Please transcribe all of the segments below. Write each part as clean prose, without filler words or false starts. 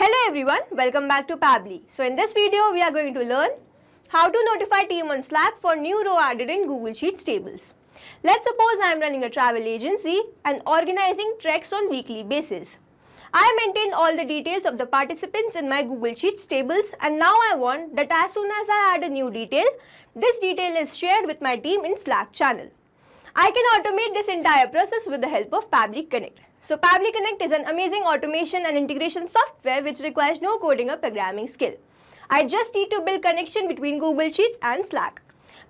Hello everyone, welcome back to Pabbly. So in this video we are going to learn how to notify team on Slack for new row added in Google Sheets tables. Let's suppose I am running a travel agency and organizing treks on weekly basis. I maintain all the details of the participants in my Google Sheets tables, and now I want that as soon as I add a new detail, this detail is shared with my team in Slack channel. I can automate this entire process with the help of Pabbly Connect. So Pabbly Connect is an amazing automation and integration software which requires no coding or programming skill. I just need to build connection between Google Sheets and Slack.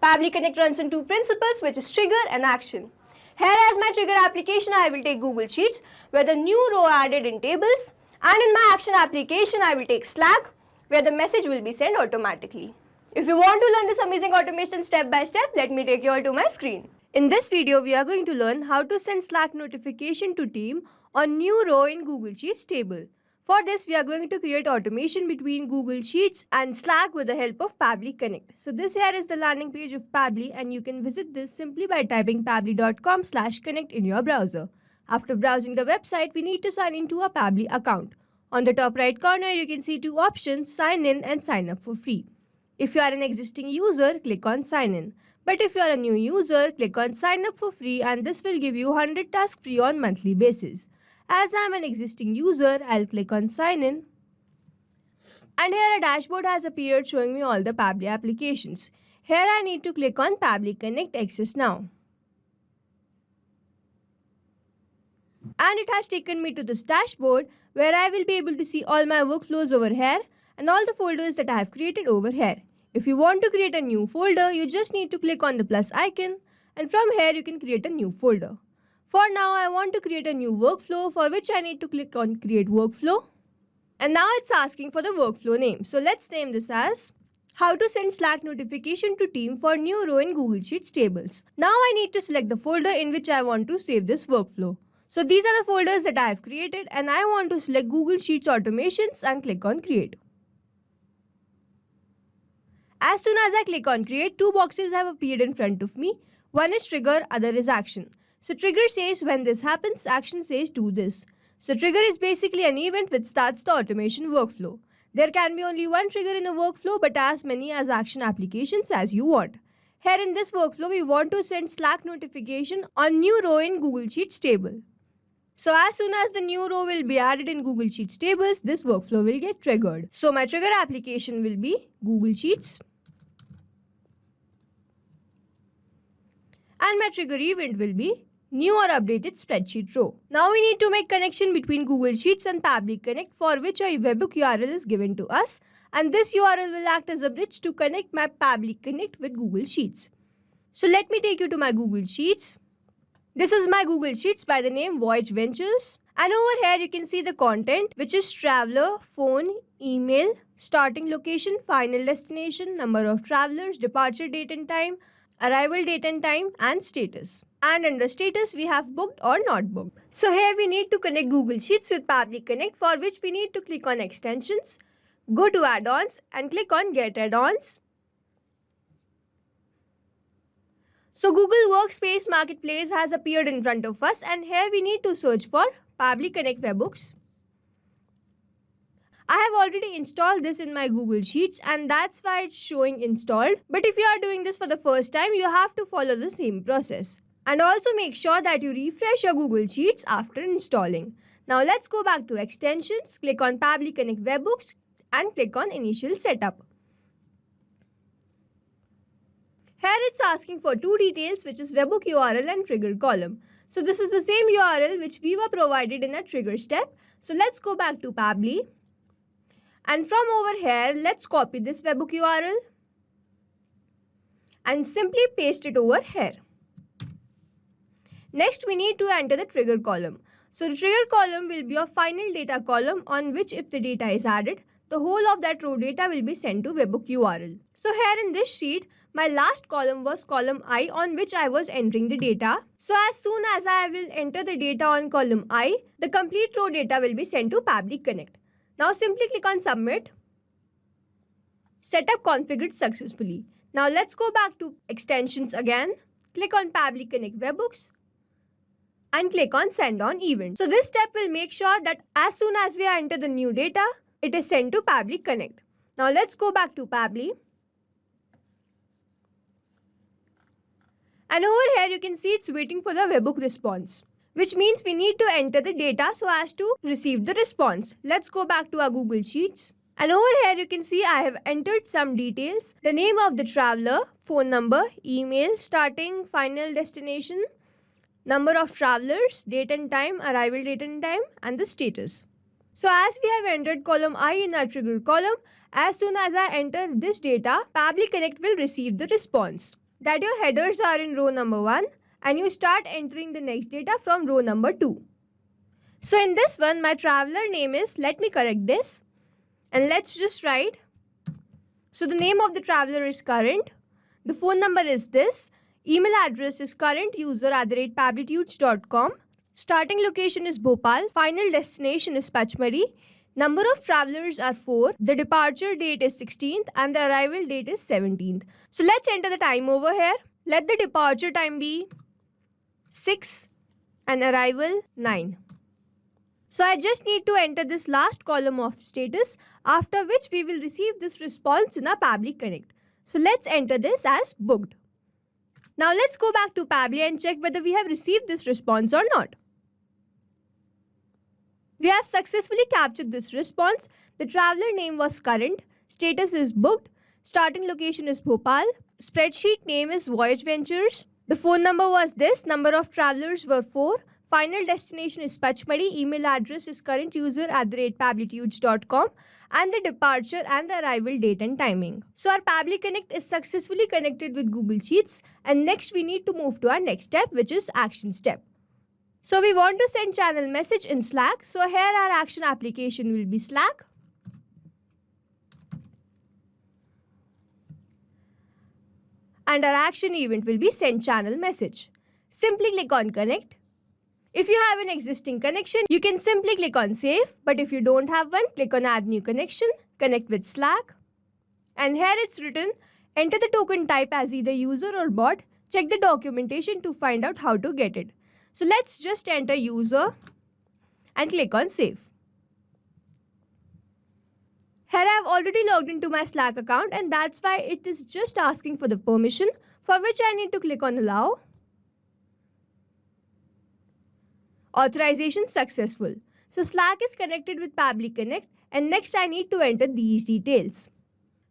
Pabbly Connect runs on two principles, which is trigger and action. Here as my trigger application, I will take Google Sheets where the new row added in tables, and in my action application I will take Slack where the message will be sent automatically. If you want to learn this amazing automation step by step, let me take you all to my screen. In this video, we are going to learn how to send Slack notification to team on new row in Google Sheets table. For this, we are going to create automation between Google Sheets and Slack with the help of Pabbly Connect. So this here is the landing page of Pabbly, and you can visit this simply by typing pabbly.com/connect in your browser. After browsing the website, we need to sign into a Pabbly account. On the top right corner, you can see two options, sign in and sign up for free. If you are an existing user, click on sign in. But if you are a new user, click on sign up for free, and this will give you 100 tasks free on monthly basis. As I am an existing user, I'll click on sign in. And here a dashboard has appeared showing me all the Pabbly applications. Here I need to click on Pabbly Connect Access Now. And it has taken me to this dashboard where I will be able to see all my workflows over here and all the folders that I have created over here. If you want to create a new folder, you just need to click on the plus icon, and from here you can create a new folder. For now, I want to create a new workflow, for which I need to click on create workflow. And now it's asking for the workflow name. So let's name this as how to send Slack notification to team for new row in Google Sheets tables. Now I need to select the folder in which I want to save this workflow. So these are the folders that I have created, and I want to select Google Sheets automations and click on create. As soon as I click on create, two boxes have appeared in front of me. One is trigger, other is action. So trigger says when this happens, action says do this. So trigger is basically an event which starts the automation workflow. There can be only one trigger in a workflow, but as many as action applications as you want. Here in this workflow, we want to send Slack notification on new row in Google Sheets table. So as soon as the new row will be added in Google Sheets tables, this workflow will get triggered. So my trigger application will be Google Sheets. And my trigger event will be new or updated spreadsheet row. Now we need to make connection between Google Sheets and Pabbly Connect, for which a webhook URL is given to us, and this URL will act as a bridge to connect my Pabbly Connect with Google Sheets. So let me take you to my Google Sheets. This is my Google Sheets by the name Voyage Ventures, and over here you can see the content, which is traveler, phone, email, starting location, final destination, number of travelers, departure date and time, arrival date and time, and status. And under status, we have booked or not booked. So here we need to connect Google Sheets with Pabbly Connect, for which we need to click on extensions, go to add-ons and click on get add-ons. So Google Workspace Marketplace has appeared in front of us, and here we need to search for Pabbly Connect webhooks. I have already installed this in my Google Sheets, and that's why it's showing installed. But if you are doing this for the first time, you have to follow the same process. And also make sure that you refresh your Google Sheets after installing. Now let's go back to extensions, click on Pabbly Connect webhooks and click on initial setup. Here it's asking for two details, which is webhook URL and trigger column. So this is the same URL which we were provided in the trigger step. So let's go back to Pabbly. And from over here, let's copy this webhook URL and simply paste it over here. Next, we need to enter the trigger column. So the trigger column will be a final data column on which if the data is added, the whole of that row data will be sent to webhook URL. So here in this sheet, my last column was column I, on which I was entering the data. So as soon as I will enter the data on column I, the complete row data will be sent to Pabbly Connect. Now simply click on submit. Setup configured successfully. Now let's go back to extensions again. Click on Pabbly Connect webhooks and click on send on event. So this step will make sure that as soon as we enter the new data, it is sent to Pabbly Connect. Now let's go back to Pabbly. And over here you can see it's waiting for the webhook response, which means we need to enter the data so as to receive the response. Let's go back to our Google Sheets. And over here you can see I have entered some details. The name of the traveler, phone number, email, starting, final destination, number of travelers, date and time, arrival date and time, and the status. So as we have entered column I in our trigger column, as soon as I enter this data, Pabbly Connect will receive the response that your headers are in row number 1 and you start entering the next data from row number 2. So in this one, my traveler name is, let me correct this, and let's just write. So the name of the traveler is current, the phone number is this, email address is currentuser@pabblytudes.com, starting location is Bhopal, final destination is Pachmari, number of travelers are 4, the departure date is 16th and the arrival date is 17th. So let's enter the time over here. Let the departure time be 6 and arrival 9. So I just need to enter this last column of status, after which we will receive this response in our Pabbly Connect. So let's enter this as booked. Now let's go back to Pabbly and check whether we have received this response or not. We have successfully captured this response. The traveler name was current, status is booked, starting location is Bhopal, spreadsheet name is Voyage Ventures, the phone number was this, number of travelers were 4, final destination is Pachmari, email address is currentuser@pabblytudes.com, and the departure and the arrival date and timing. So our Pabbly Connect is successfully connected with Google Sheets, and next we need to move to our next step, which is action step. So we want to send channel message in Slack. So here our action application will be Slack. And our action event will be send channel message. Simply click on connect. If you have an existing connection, you can simply click on save. But if you don't have one, click on add new connection, connect with Slack. And here it's written, enter the token type as either user or bot. Check the documentation to find out how to get it. So let's just enter user and click on save. Here I have already logged into my Slack account and that's why it is just asking for the permission, for which I need to click on allow. Authorization successful. So Slack is connected with Pabbly Connect and next I need to enter these details.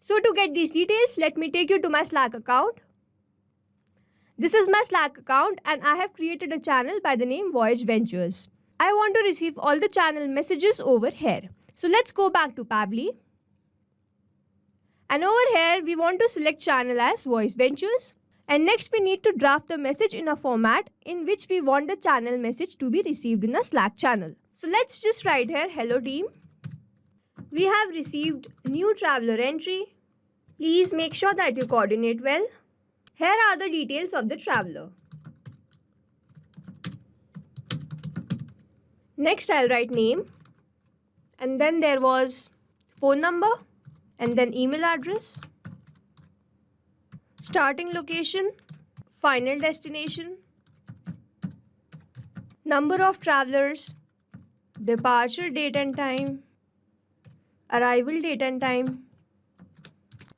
So to get these details, let me take you to my Slack account. This is my Slack account and I have created a channel by the name Voyage Ventures. I want to receive all the channel messages over here. So let's go back to Pabbly. And over here we want to select channel as Voyage Ventures. And next we need to draft the message in a format in which we want the channel message to be received in a Slack channel. So let's just write here, hello team. We have received new traveler entry. Please make sure that you coordinate well. Here are the details of the traveler. Next I'll write name. And then there was phone number. And then email address. Starting location. Final destination. Number of travelers. Departure date and time. Arrival date and time.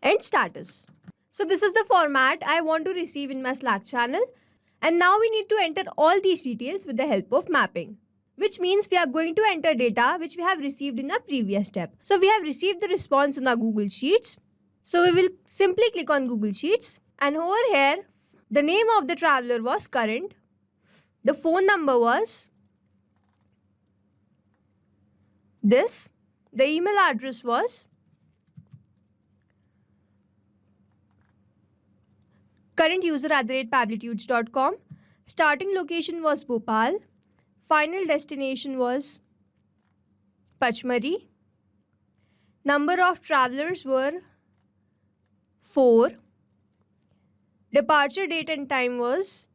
And status. So this is the format I want to receive in my Slack channel. And now we need to enter all these details with the help of mapping. Which means we are going to enter data which we have received in a previous step. So we have received the response in our Google Sheets. So we will simply click on Google Sheets. And over here, the name of the traveler was current. The phone number was this. The email address was currentuser@pabblytudes.com. Starting location was Bhopal. Final destination was Pachmari. Number of travelers were 4. Departure date and time was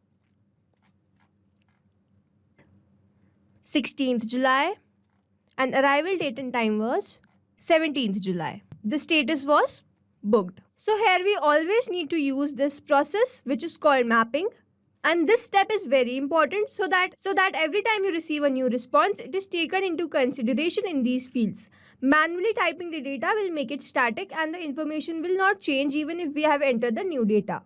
16th July. And arrival date and time was 17th July. The status was booked. So here we always need to use this process which is called mapping. And this step is very important so that every time you receive a new response, it is taken into consideration in these fields. Manually typing the data will make it static and the information will not change even if we have entered the new data.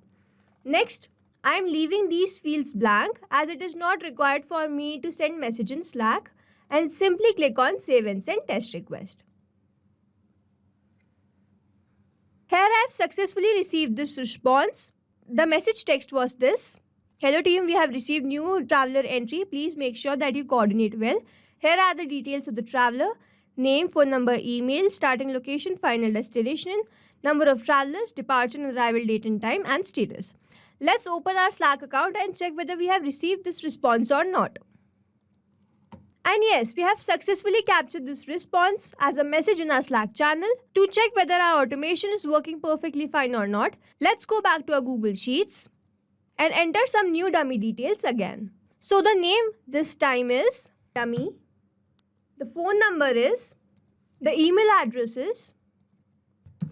Next, I am leaving these fields blank as it is not required for me to send message in Slack, and simply click on Save and Send Test Request. Here I have successfully received this response. The message text was this: "Hello team, we have received new traveler entry. Please make sure that you coordinate well. Here are the details of the traveler: name, phone number, email, starting location, final destination, number of travelers, departure and arrival date and time, and status." Let's open our Slack account and check whether we have received this response or not. And yes, we have successfully captured this response as a message in our Slack channel. To check whether our automation is working perfectly fine or not, let's go back to our Google Sheets and enter some new dummy details again. So the name this time is dummy, the phone number is, the email address is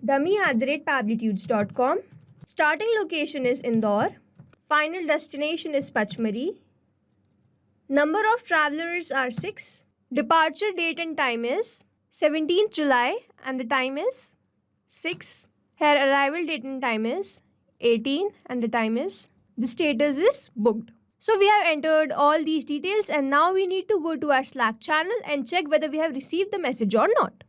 dummy@pablitudes.com, starting location is Indore, final destination is Pachmari, number of travelers are 6, departure date and time is 17th July and the time is 6, here arrival date and time is 18 and the time is, the status is booked. So we have entered all these details and now we need to go to our Slack channel and check whether we have received the message or not.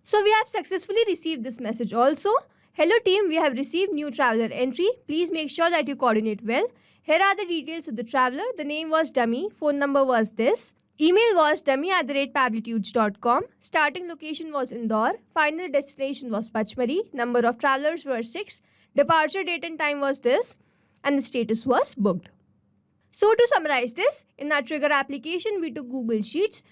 So we have successfully received this message also. "Hello team, we have received new traveler entry. Please make sure that you coordinate well. Here are the details of the traveler. The name was dummy, phone number was this, email was dummy@pablitudes.com, starting location was Indore, final destination was Pachmari, number of travelers were 6, departure date and time was this, and the status was booked." So to summarize this, in our trigger application, we took Google Sheets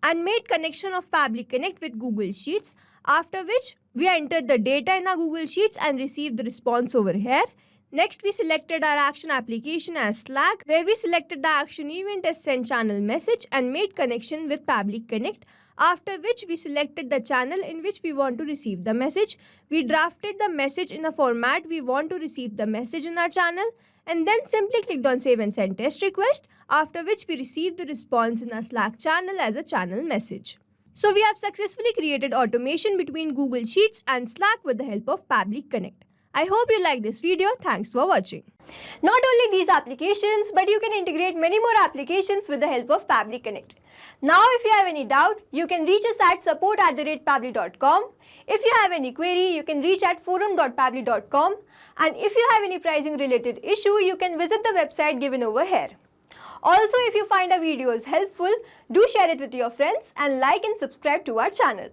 and made connection of Pabbly Connect with Google Sheets, after which we entered the data in our Google Sheets and received the response over here. Next, we selected our action application as Slack, where we selected the action event as send channel message and made connection with Pabbly Connect, after which we selected the channel in which we want to receive the message. We drafted the message in a format we want to receive the message in our channel, and then simply clicked on Save and Send Test Request, after which we received the response in our Slack channel as a channel message. So we have successfully created automation between Google Sheets and Slack with the help of Pabbly Connect. I hope you like this video. Thanks for watching. Not only these applications, but you can integrate many more applications with the help of Pabbly Connect. Now, if you have any doubt, you can reach us at support@pabbly.com. If you have any query, you can reach at forum.pabbly.com. And if you have any pricing related issue, you can visit the website given over here. Also, if you find our videos helpful, do share it with your friends and like and subscribe to our channel.